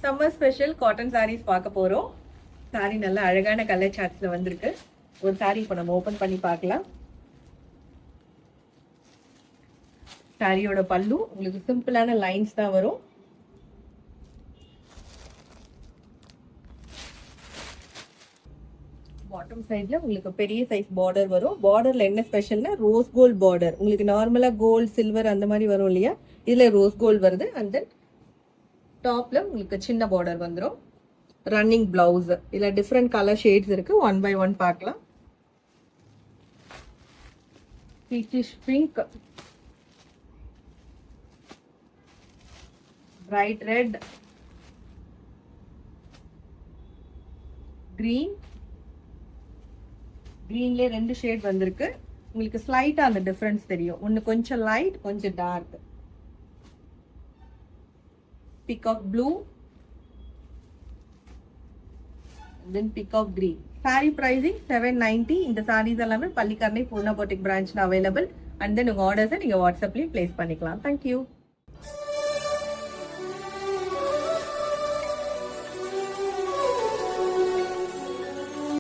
Summer special cotton sarees பார்க்க போறோம். saree நல்ல அழகான கலர் சார்ட்ஸ்ல வந்திருக்கு. ஒரு saree இப்போ நம்ம ஓபன் பண்ணி பார்க்கலாம். சாரியோட பல்லு உங்களுக்கு சிம்பிளான லைன்ஸ் தான் வரும். பாட்டம் சைடுல உங்களுக்கு பெரிய சைஸ் பார்டர் வரும். பார்டர்ல என்ன ஸ்பெஷல்னா ரோஸ் கோல்ட் பார்டர். உங்களுக்கு நார்மலா கோல்ட் சில்வர் அந்த மாதிரி வரும் இல்லையா, இதுல ரோஸ் கோல்ட் வருது. அண்ட் தென் டாப்ல உங்களுக்கு சின்ன பார்டர் வந்துடும். ரன்னிங் பிளவுஸ் இதுல டிஃப்ரெண்ட் கலர் ஷேட்ஸ் இருக்கு. ஒன் பை ஒன் பார்க்கலாம். Peachish pink, bright red, green. கிரீன்ல ரெண்டு ஷேட் வந்திருக்கு. உங்களுக்கு ஸ்லைட்டா அந்த டிஃபரன்ஸ் தெரியும். ஒன்னு கொஞ்சம் லைட், கொஞ்சம் dark. peacock blue, and then peacock green. Saree pricing 790. இந்த sarees எல்லாமே Pallikaranai Poorna boutique branchல available. And then உங்க orders நீங்க WhatsAppலயே place பண்ணிக்கலாம். Thank you.